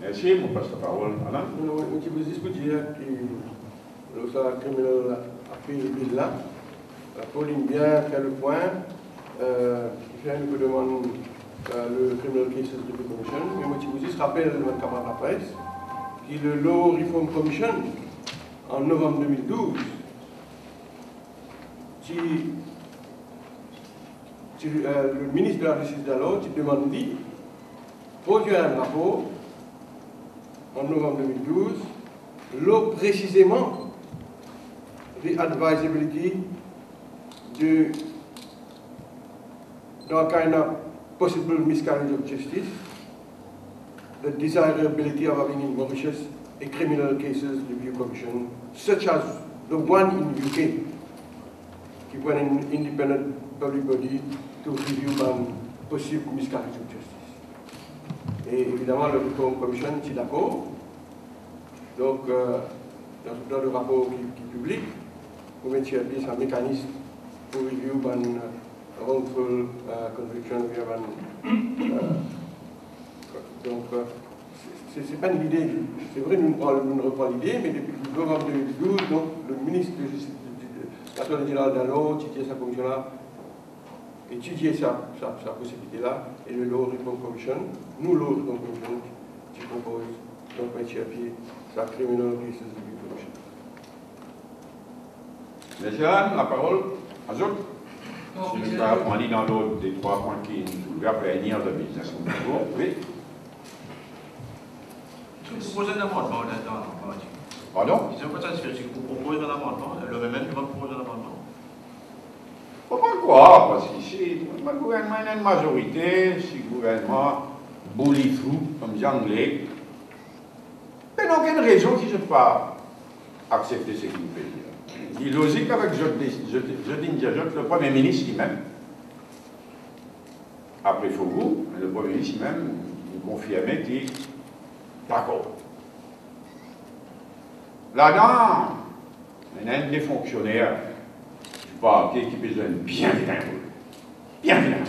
Merci, on passe la parole. Alain. Je veux juste dire que le criminel a pris le bill là. Pauline bien fait le point. Je vous demande le Criminal Cases Review Commission. Mais moi, je veux juste rappeler notre camarade de la presse que le Law Reform Commission, en novembre 2012, le ministre de la Justice d'alors demande de produire un rapport en novembre 2012, l'eau précisément the advisability the kind of possible miscarriage of justice, the desirability of having in Mauritius a criminal cases review commission, such as the one in UK, qui prend an independent public body to review un possible miscarriage of justice. Et évidemment, le commission est d'accord. Donc, dans le rapport qui publie, vous mettez un mécanisme pour review un wrongful conviction. Donc, c'est pas une idée. C'est vrai, nous ne reprenons l'idée, mais depuis novembre 2012, donc, le ministre de l'Attorney général d'alors, titillait sa commission-là, étudier sa possibilité-là, et le Law Reform Commission, nous, Law Reform Commission, qui propose donc mettre à pied sa Criminal Cases Review Commission. Monsieur Anne, la parole. Azot. Si le cas, on lit dans l'ordre des 3 points qui nous ouverts pour venir de business. Oui. Je vous propose un amendement là-dedans. Pardon? Je vous propose un amendement. Le même qui va proposer un amendement. Pourquoi? Parce qu'ici, le gouvernement a une majorité, si le gouvernement bully through, comme dit anglais, il n'y a aucune raison qu'il ne peut pas accepter ce qu'il fait dire. Il est logique avec le Premier ministre lui-même. Après, il faut vous, le Premier ministre lui-même, nous confirmer qu'il est d'accord. Là-dedans, il y a un des fonctionnaires qui a besoin de bien vilain. Bien vilain.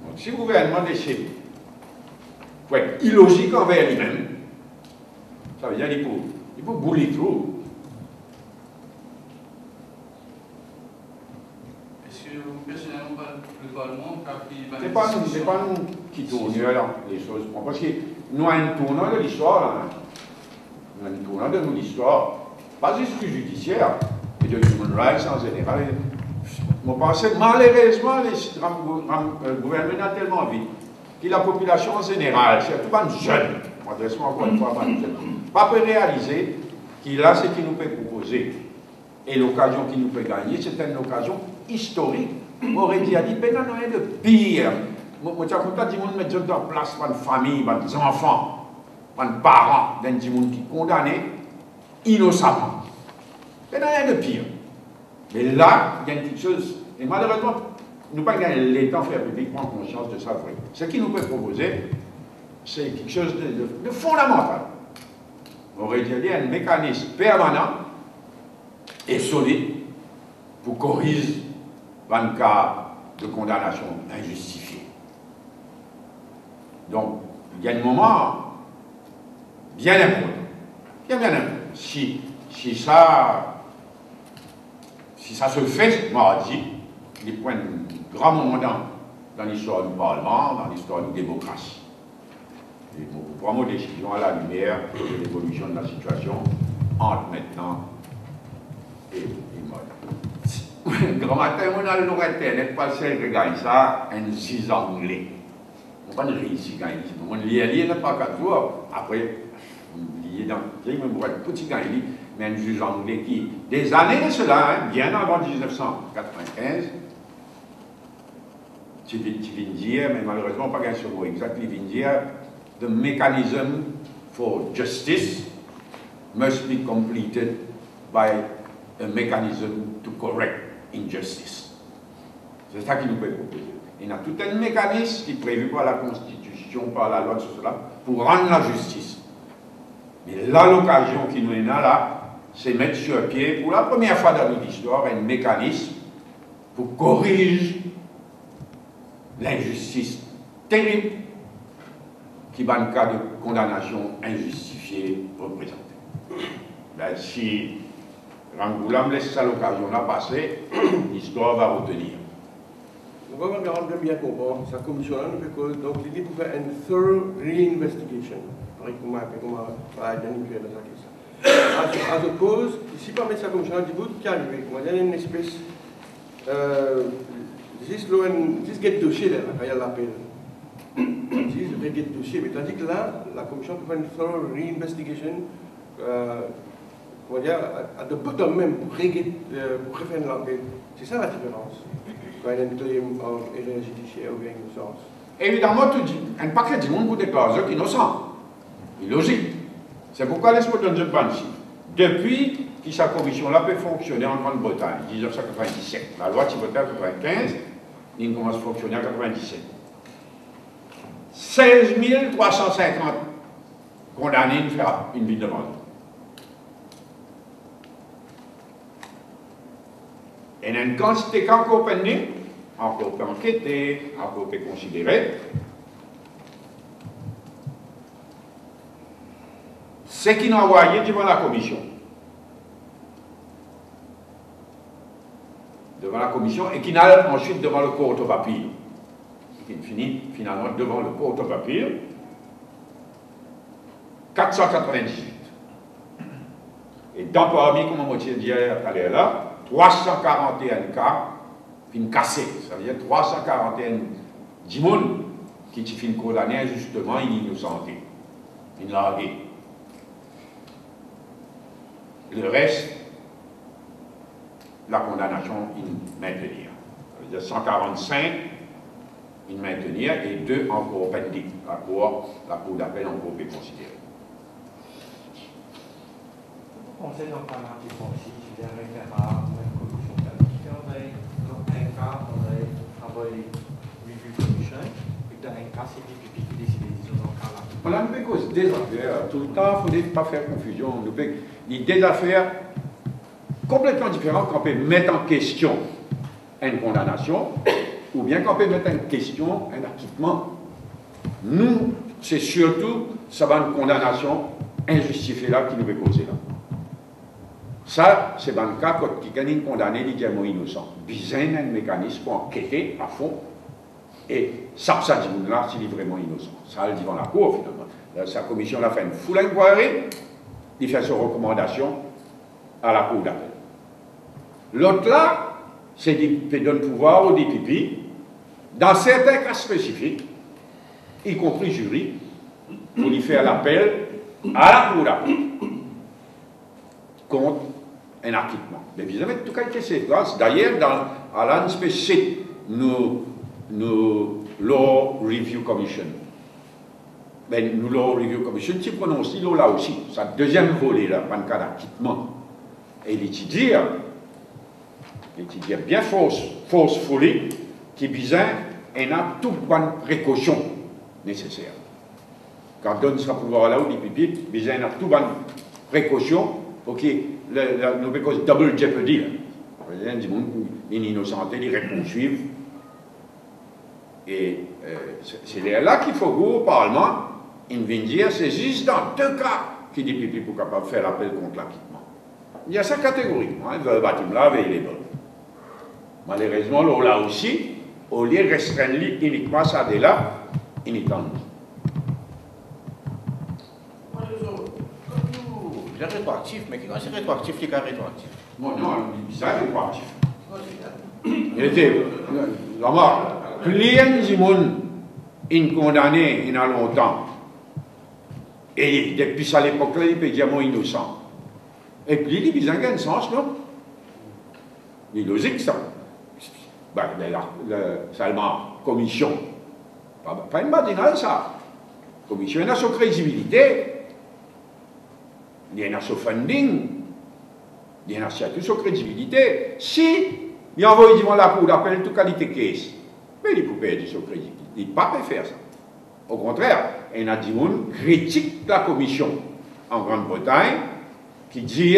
Donc, si le gouvernement décide pour être illogique envers lui-même, ça veut dire qu'il faut bully through. Est-ce que personnellement, le Parlement c'est pas nous qui tournons les choses. Parce que nous avons un tournant de l'histoire. Nous avons un tournant de l'histoire. Pas juste du judiciaire, mais de human rights en général. Je pense que malheureusement, le gouvernement a tellement vite que la population en général, surtout les jeunes, je m'adresse encore une fois à les jeunes, pas peut réaliser qu'il a ce qu'il nous peut proposer. Et l'occasion qu'il nous peut gagner, c'est une occasion historique. On aurait dit, il n'y a rien de pire. Je suis content de mettre en place une famille, des enfants, des parents, des gens qui sont condamnés innocemment. Il n'y a rien de pire. Mais là, il y a une petite chose, et malheureusement, nous n'avons pas l'État faire publiquement conscience de ça. Ce qu'il nous peut proposer, c'est quelque chose de fondamental. On aurait dit un mécanisme permanent et solide pour corriger un cas de condamnation injustifiée. Donc, il y a un moment bien important. Bien important. Si ça se fait mardi, il y a un grand moment dans l'histoire du Parlement, dans l'histoire de la démocratie. Et nous prenons des décisions à la lumière de l'évolution de la situation entre maintenant et mode. Grand matin, on a le Lorettaine, n'est pas celle qui gagne ça, un 6 anglais. On va pas réussir à gagner. On lit n'a pas 4 jours. Après, il y a un petit gars, mais un juge anglais qui, des années de cela, bien avant 1995, tu viens dire, mais malheureusement pas gagné ce mot exact, il vient dire, the mechanism for justice must be completed by a mechanism to correct injustice. C'est ça qu'il nous peut proposer. Il y a tout un mécanisme qui est prévu par la Constitution, par la loi, tout cela, pour rendre la justice. Mais là, l'occasion qui nous est là, c'est mettre sur pied, pour la première fois dans notre histoire, un mécanisme pour corriger l'injustice terrible qui va un cas de condamnation injustifiée représenté. Ben, si Rangoulam laisse ça l'occasion là passer, l'histoire va retenir. Le gouvernement bien comprendre, sa commission là, donc l'idée pour faire une thorough reinvestigation, comment identifier dans sa question. As opposed, ici parmi sa commission, il dit qui arrive, il y a une espèce, this get dossier là, quand il y a l'appel. This get dossier, mais tandis que là, la commission peut faire une thorough reinvestigation, on va dire, à the bottom même, pour refaire l'enquête. C'est ça la différence. Quand il y a une claim d'erreur judiciaire ou bien innocence. Évidemment, un paquet de monde pour déclarer qu'ils sont innocents. C'est logique. C'est pourquoi laisse-moi donner un chiffre. Depuis que sa commission-là peut fonctionner en Grande-Bretagne, 1997, la loi Thibodeau en 1995, il commence à fonctionner en 1997. 16 350 condamnés à faire une vie de demande. Et il y a une quantité encore pending, encore peut enquêter, encore peut considérer. C'est qui n'a envoyé devant la commission. Devant la commission et qui n'a ensuite devant le court of appeal. Et qui finit finalement devant le court of appeal. 498. Et dans parmi, comme on dit là, 341 cas fin cassés, ça veut dire 341 dimoun qui fin condamné injustement, innocenté, largué. Le reste, la condamnation maintenir. Ça veut dire 145 maintenir et 2 encore pending. La cour d'appel encore peut considérer. Conseil dans l'article aussi, je vais référer une commission qualifiée, on a dans un cas, on a travaillé review commission, et dans un cas, c'est DPP qui décide, disons, dans le cas là. On a une cause des affaires, tout le temps, il ne faut pas faire confusion. Il y a des affaires complètement différentes qu'on peut mettre en question une condamnation, ou bien qu'on peut mettre en question un acquittement. Nous, c'est surtout, ça va une condamnation injustifiée là qui nous est causée là. Ça, c'est dans le cas quand quelqu'un est condamné, il est innocent. Besoin d'un mécanisme pour enquêter à fond et ça dit là s'il est vraiment innocent. Ça, il dit devant la cour finalement. Sa commission a fait une full inquiry, il fait ses recommandations à la cour d'appel. L'autre là, c'est qu'il donne pouvoir au DPP, dans certains cas spécifiques, y compris jury, pour lui faire l'appel à la cour d'appel contre un acquittement. Mais vous avez tout cas ces phrases. D'ailleurs, à l'ANSPC, nous Law Review Commission. Ben, nous Law Review Commission, qui prononce là aussi, sa deuxième volet, là, pas de cas d'acquittement. Et il étudie bien forcefully, qui besoin et a toute bonne précaution nécessaire. Quand on donne ce pouvoir-là au DPP, besoin a toute bonne précaution. Ok, nous faisons double jeopardy. Il est innocenté, il répond suivre. Et c'est là qu'il faut go au Parlement, il vient dire, c'est juste dans 2 cas qu'il dit pour capable de faire l'appel contre l'acquittement. Il y a 5 catégories. Le bâtiment là, il est bon. Malheureusement, là aussi, au lieu de restreindre uniquement ça de là, il est en nous. Il est rétroactif, mais qui est rétroactif, il est rétroactif. Non, ça est rétroactif. Il était, plein de monde condamné il y a longtemps. Et depuis à l'époque-là, il peut dire innocent. Et puis il dit, il a un sens, non? Il est logique, ça. Ben, seulement, commission. Pas une badinale, ça. Commission, il a sa crédibilité. Il y a son funding, il y a toute sa crédibilité. Si il envoie devant la cour d'appel toute qualité case, mais il peut perdre sa crédibilité. Il ne peut pas faire ça. Au contraire, il y a des gens qui critiquent la commission en Grande-Bretagne qui dit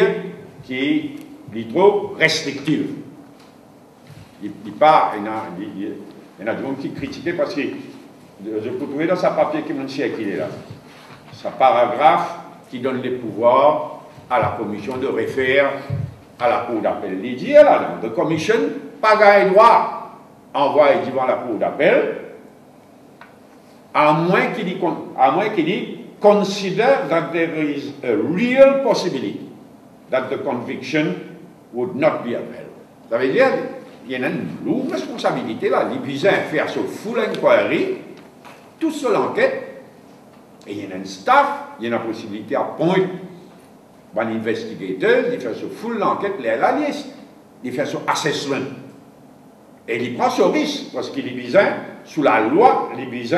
qu'il est trop restrictive. Il y a des gens qui critiquent parce que je peux trouver dans sa papier qui me sait qu'il est là, sa paragraphe qui donne les pouvoirs à la commission de référer à la cour d'appel. Il dit là, the commission, pas gagne droit, envoyer devant la cour d'appel, à moins qu'il dit, consider that there is a real possibility that the conviction would not be upheld. Ça veut dire, il y a une lourde responsabilité là, il vise à faire ce full inquiry, toute seule enquête, et il y a un staff, il y a une possibilité à point un investigateur, il fait ce full enquête, la liste, il fait ce assessment. Et il prend ce risque, parce qu'il est visé, sous la loi, il est visé,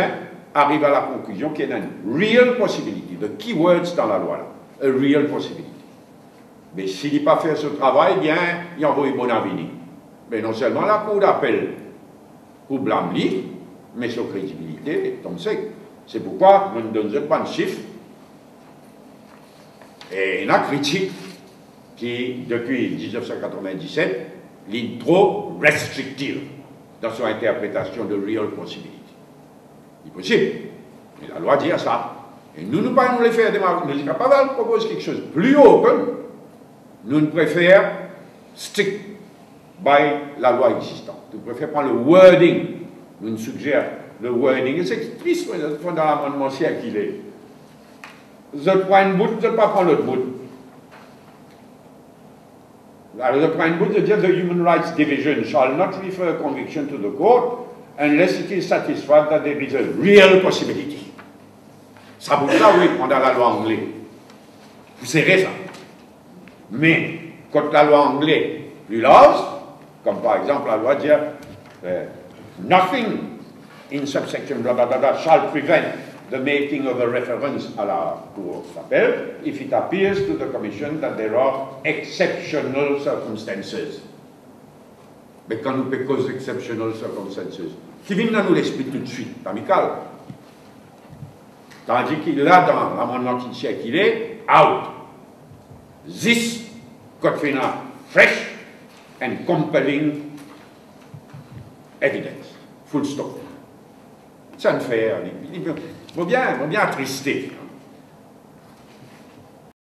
arrive à la conclusion qu'il y a une real possibility, the keywords dans la loi là, a real possibility. Mais s'il n'a pas fait ce travail, bien, il envoie un bon avenir. Mais non seulement la cour d'appel pour blâmer, mais sa crédibilité est tombée sec. C'est pourquoi nous ne donnons pas de chiffres. Et il y a une critique qui, depuis 1997, est trop restrictive dans son interprétation de real possibility. C'est possible. Mais la loi dit ça. Et nous ne pouvons pas les faire démarrer. Nous sommes capables de proposer quelque chose de plus open. Nous préférons stick by la loi existante. Nous préférons prendre le wording. Nous suggérons le wording. Et c'est triste, dans l'amendement siècle qu'il est. Je prends une bout, je ne pas prendre l'autre bout. Alors, je prends une bout, je dis, the Human Rights Division shall not refer conviction to the court unless it is satisfied that there is a real possibility. Ça vous là, oui, on a la loi anglaise. Vous serrez ça. Mais, quand la loi anglaise plus large, comme par exemple la loi dit, nothing in subsection blah blah blah shall prevent the making of a reference à la cour d'appel if it appears to the commission that there are exceptional circumstances. Mais quand nous pécons exceptional circumstances, qui vient dans nous l'esprit tout de suite, amical. Tandis qu'il a dans l'amendement qui dit qu'il est out. This could be fresh and compelling evidence. Full stop. Ça ne fait rien. Il faut bien attristé.